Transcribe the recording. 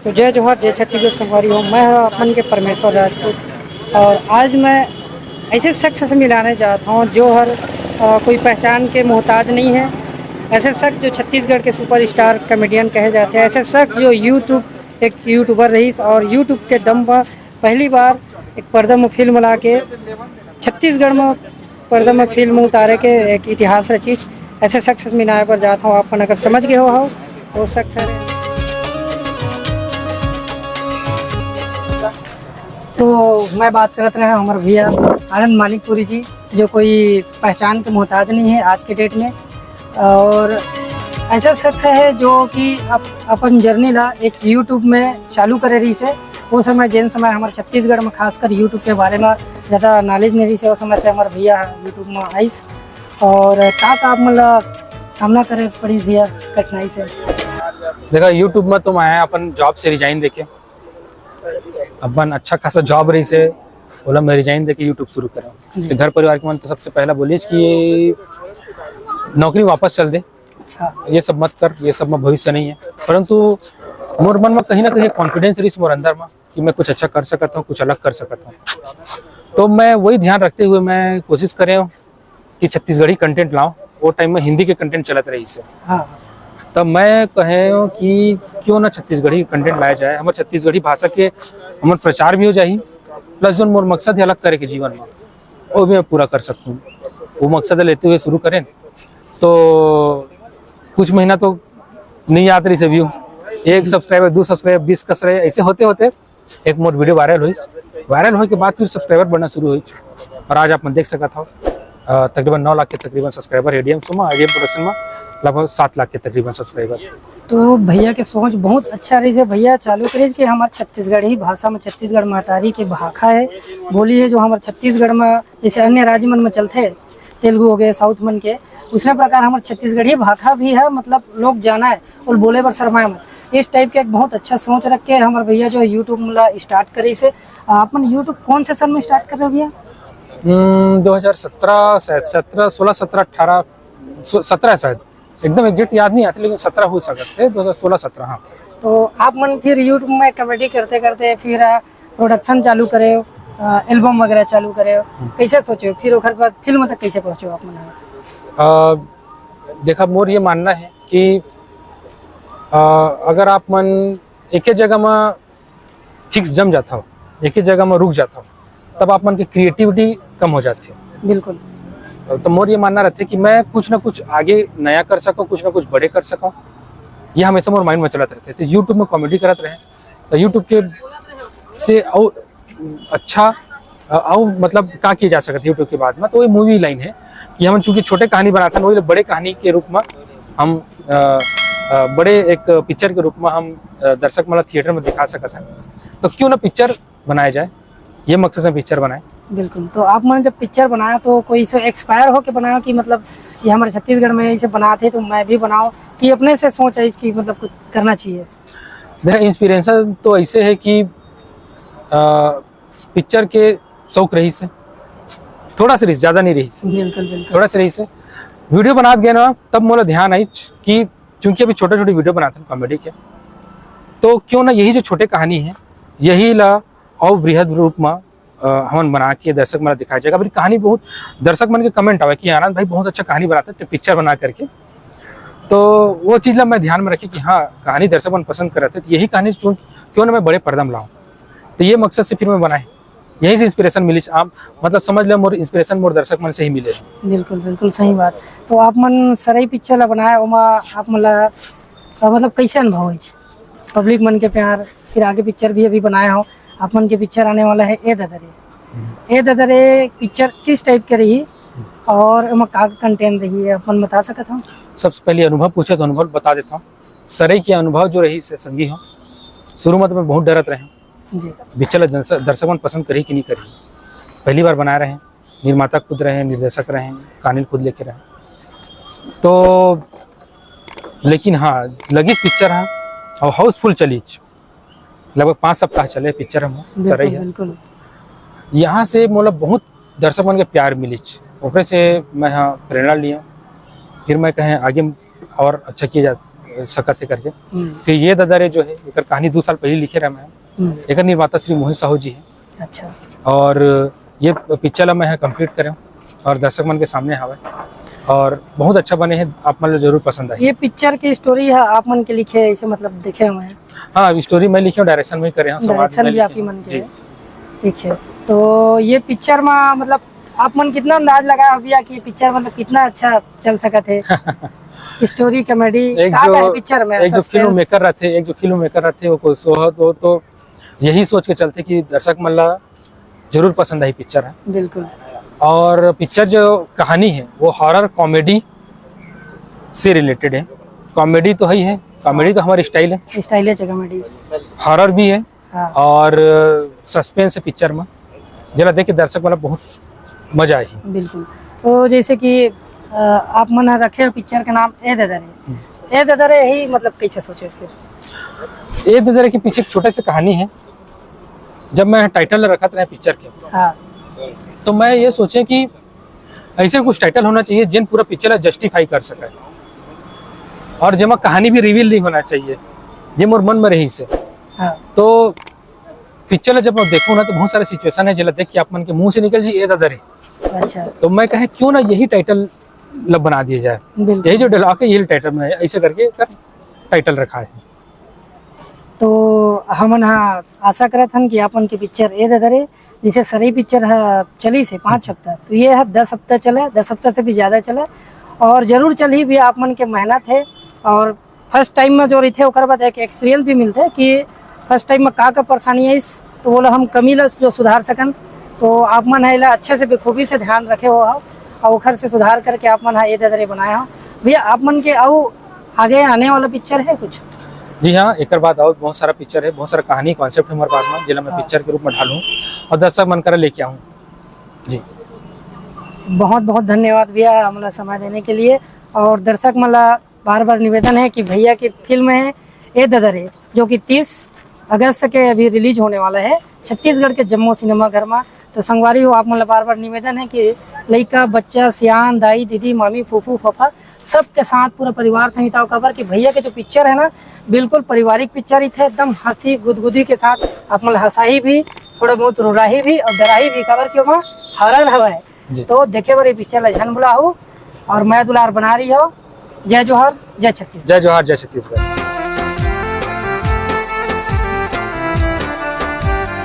तो जय जोहार, जय छत्तीसगढ़ संगवारी हो। मैं अपन के परमेश्वर राजपूत और आज मैं ऐसे शख्स से मिलाने चाहता हूँ जो हर कोई पहचान के मोहताज नहीं है। ऐसे शख्स जो छत्तीसगढ़ के सुपरस्टार कॉमेडियन कहे जाते हैं। ऐसे शख्स जो एक यूट्यूबर रईस और यूट्यूब के दम पर पहली बार एक पर्दा में फिल्म ला के छत्तीसगढ़ में पर्दा में फिल्म उतारे के एक इतिहास रचीच। ऐसे शख्स से मिलाने पर जाता हूँ। अपन अगर समझ गए हो तो शख्स है। तो मैं बात करते रहे हमारे भैया आनंद मालिकपुरी जी, जो कोई पहचान के मोहताज नहीं है आज के डेट में। और ऐसा शख्स है जो कि अपन जर्नी ला एक यूट्यूब में चालू करे रही से। वो समय जिन समय हमारे छत्तीसगढ़ में खासकर यूट्यूब के बारे में ज़्यादा नॉलेज नहीं रही से, उस समय से हमारे भैया यूट्यूब में आइस और आप मतलब सामना करे पड़ी भैया कठिनाई से। देखा यूट्यूब में तो मैं अपन जॉब से रिजाइन देके अपन अच्छा खासा जॉब रही से बोला मैं रिजाइन देके यूट्यूब शुरू करा। तो घर परिवार के मन तो सबसे पहला बोलिए कि ये नौकरी वापस चल दे, ये सब मत कर, ये सब में भविष्य नहीं है। परंतु मोर मन में कहीं ना कहीं कॉन्फिडेंस रही मोर अंदर में कि मैं कुछ अच्छा कर सकता हूँ, कुछ अलग कर सकता हूँ। तो मैं वही ध्यान रखते हुए मैं कोशिश करे कि छत्तीसगढ़ी कंटेंट लाऊं। वो टाइम में हिंदी के कंटेंट चलत रही से। तब मैं कहे कि क्यों ना छत्तीसगढ़ी कंटेंट लाया जाए, हमारे छत्तीसगढ़ी भाषा के हमारे प्रचार भी हो जाए, प्लस जो मोर मकसद है अलग करे के जीवन में वो भी मैं पूरा कर सकता हूँ। वो मकसद लेते हुए शुरू करें तो कुछ महीना तो नहीं आते रही से व्यू, 1 सब्सक्राइबर 2 सब्सक्राइबर 20 सब्सक्राइबर ऐसे होते होते एक मोर वीडियो वायरल हो के बाद फिर सब्सक्राइबर बढ़ना शुरू हुई। और आज आप देख सकता था तकरीबन 9 लाख के तकरीबन सब्सक्राइबर एडीएम शो में, आईडीएम प्रोडक्शन में लगभग 7 लाख के तकरीबन सब्सक्राइबर। तो भैया के सोच बहुत अच्छा रही है। भैया चालू करे कि हमारे छत्तीसगढ़ी भाषा में छत्तीसगढ़ महतारी के भाखा है, बोली है जो हमारे छत्तीसगढ़ में जैसे अन्य राज्य मन में चलते हैं, तेलुगु हो गए साउथ मन के, उसी प्रकार हमारे छत्तीसगढ़ी भाखा भी है। मतलब लोग जाना है और बोले पर शर्माए मत। इस टाइप का एक बहुत अच्छा सोच रख के हमारे भैया जो यूट्यूब में स्टार्ट करे से। अपन यूट्यूब कौन से सन में स्टार्ट कर रहे हो भैया? 2017 शायद 16 17 18 17 शायद एकदम एग्जैक्ट याद नहीं आती, लेकिन 17 हो सकते थे, 2016 17। हाँ, तो आप मन फिर यूट्यूब में कॉमेडी करते करते फिर प्रोडक्शन चालू करे, एल्बम वगैरह चालू करे, कैसे सोचे फिर ओखर बाद फिल्म तक कैसे पहुँचे आप मन? देखा मोर ये मानना है कि अगर आप मन एक ही जगह में फिक्स जम जाता हो, एक ही जगह में रुक जाता हो, तब आप मन की क्रिएटिविटी कम हो जाती है। बिल्कुल। तो मोर ये मानना रहता है कि मैं कुछ ना कुछ आगे नया कर सकूं, कुछ ना कुछ बड़े कर सकूं, ये हमेशा मोर माइंड में चलते रहते। तो यूट्यूब में कॉमेडी करते रहे तो यूट्यूब के से और अच्छा और मतलब क्या किया जा सकता है यूट्यूब के बाद में, तो वही मूवी लाइन है कि हम चूंकि छोटे कहानी बनाते हैं, वही बड़े कहानी के रूप में हम बड़े एक पिक्चर के रूप में हम दर्शक मतलब थिएटर में दिखा सकते हैं। तो क्यों ना पिक्चर बनाया जाए, ये मकसद से पिक्चर बनाए। बिल्कुल। तो आप मैंने जब पिक्चर बनाया तो कोई इसे एक्सपायर हो के बनाया कि मतलब ये हमारे छत्तीसगढ़ में इसे बनाते तो मैं भी बनाऊं, कि अपने से सोच है इसकी मतलब कुछ करना चाहिए? मेरा इंस्पिरेशन तो ऐसे है कि पिक्चर के शौक रही से थोड़ा सा रही, ज़्यादा नहीं रही से। बिल्कुल बिल्कुल। थोड़ा सा रही से वीडियो बना गया ना, तब मोला ध्यान आई कि क्योंकि अभी छोटे छोटे वीडियो बनाते हैं कॉमेडी के, तो क्यों ना यही जो छोटे कहानी है यही ला और बृहद रूप में हम बना के दर्शक मन दिखाया जाएगा। अभी कहानी बहुत दर्शक मन के कमेंट आवे कि आनंद भाई बहुत अच्छा कहानी बनाते हैं पिक्चर बना करके, तो वो चीज़ ला मैं ध्यान में रखी कि हाँ कहानी दर्शक मन पसंद करते हैं, तो यही कहानी क्यों ना मैं बड़े पर्दा में लाऊं। तो ये मकसद से फिर मैं बनाए, यहीं से इंस्पिरेशन मिली। आप मतलब समझ लो मोर इंस्पिरेशन मोर दर्शक मन से ही मिले। बिल्कुल बिल्कुल सही बात। तो आप मन सरई पिक्चर ला बनाए, आप मतलब कैसे अनुभव है पब्लिक मन के प्यार, फिर आगे पिक्चर भी अभी बनाए हो आप मन के पिक्चर आने वाला है ए ददरे। ए ददरे पिक्चर किस टाइप के रही और का कंटेंट रही है अपन बता सकते हो? सबसे पहले अनुभव पूछे तो अनुभव बता देता हूँ। सरई के अनुभव जो रही से संगी हो, शुरू में तो मैं बहुत डरत रहे जी। बिचल दर्शक मन पसंद करी कि नहीं करी, पहली बार बना रहे, निर्माता खुद रहे, निर्देशक रहे, कहानी खुद लेके रहे, तो लेकिन हाँ लगी पिक्चर है और हाउसफुल चली, लगभग 5 सप्ताह चले पिक्चर हम सरई है। यहाँ से मतलब बहुत दर्शक मन के प्यार मिली, ऊपर से मैं हाँ प्रेरणा लिया, फिर मैं कहें आगे और अच्छा किया सकत है करके। फिर ये ददरे जो है एक कहानी 2 साल पहले लिखे रहे मैं, एक निर्माता श्री मोहित साहू जी है। अच्छा। और ये पिक्चर ला मैं कंप्लीट करे और दर्शक मन के सामने हवे और बहुत अच्छा बने हैं, आप मन जरूर पसंद आए। ये पिक्चर की स्टोरी है आप मन के लिखे ऐसे मतलब देखे हुए हैं? हाँ, स्टोरी मैं लिखी हूँ, डायरेक्शन में करे हैं, डायरेक्शन भी आपकी मन के है। ठीक है, तो ये पिक्चर में मतलब आप मन कितना अंदाज लगाया भैया कि पिक्चर मतलब कितना अच्छा चल सकत है? स्टोरी कॉमेडी पिक्चर में एक जो फिल्म मेकर रहते वो तो यही सोच के चलते कि दर्शक मन ला जरूर पसंद आई पिक्चर है। बिल्कुल। और पिक्चर जो कहानी है वो हॉरर कॉमेडी से रिलेटेड है। कॉमेडी तो है, कॉमेडी तो हमारी स्टाइल है कॉमेडी, हॉरर भी है। हाँ। और सस्पेंस है पिक्चर में, जरा देख के दर्शक वाला बहुत मजा आई। बिल्कुल। तो जैसे कि आप मन रखे पिक्चर का नाम ए ददरे ही मतलब कैसे सोचे फिर? ए ददरे के पीछे एक छोटा सा कहानी है। जब मैं टाइटल रखा था पिक्चर के, हाँ, तो मैं ये सोचे कि ऐसे कुछ टाइटल होना चाहिए जिन पूरा पिक्चर जस्टिफाई कर सके और जमा कहानी भी रिवील नहीं होना चाहिए, ये मोर मन में रही से। हाँ। तो पिक्चर जब मैं देखूँ ना तो बहुत सारे सिचुएशन है जिला देख के आप मन के मुंह से निकल जाए ए ददरे। अच्छा। तो मैं कहे क्यों ना यही टाइटल बना दिया जाए, यही जो डायलॉग है यही टाइटल में है, ऐसे करके टाइटल रखा है। तो हम आशा करत हन कि अपन की पिक्चर ए ददरे जैसे सरी पिक्चर है चली से 5 हफ्ता, तो ये है 10 हफ्ता चले, 10 हफ्ता से भी ज़्यादा चले और जरूर चली भी। आप मन के मेहनत है और फर्स्ट टाइम में जो रही थे और बाद एक एक्सपीरियंस भी मिलते कि फर्स्ट टाइम में का परेशानी है इस, तो बोला हम कमी ला जो सुधार सकन। तो आप मन है अच्छे से बेखूबी से ध्यान रखे हो और उखर से सुधार करके आप मन ए ददरे बनाया हो भैया। आप मन के आओ आगे आने वाला पिक्चर है कुछ? जी हाँ, एक बाद और बहुत सारा पिक्चर है, बहुत सारा कहानी कॉन्सेप्ट है हमारे पास में, जिला मैं पिक्चर के रूप में ढालूं और दर्शक मन कर लेके आऊँ। जी बहुत बहुत धन्यवाद भैया हमारा समय देने के लिए। और दर्शक मला बार बार निवेदन है कि भैया की फिल्म है ए ददरे जो कि 30 अगस्त के अभी रिलीज होने वाला है छत्तीसगढ़ के जम्मू सिनेमा घर में। तो संगवारी हो आप मतलब बार बार निवेदन है कि लड़का बच्चा सियान दाई दीदी मामी फूफू फफा सबके साथ पूरा परिवार सहित आओ कवर कि भैया के जो पिक्चर है ना बिल्कुल पारिवारिक पिक्चर ही थे, एकदम हंसी गुदगुदी के साथ आप मतलब हंसाई भी थोड़ा बहुत रुराही भी और डराही भी कवर क्यों वहाँ हरल हवा है। तो देखे बार पिक्चर लझन बुला हो और मैं दुलार बना रही हो। जय जोहर जय छत्तीसगढ़। जय जोहर जय छत्तीसगढ़।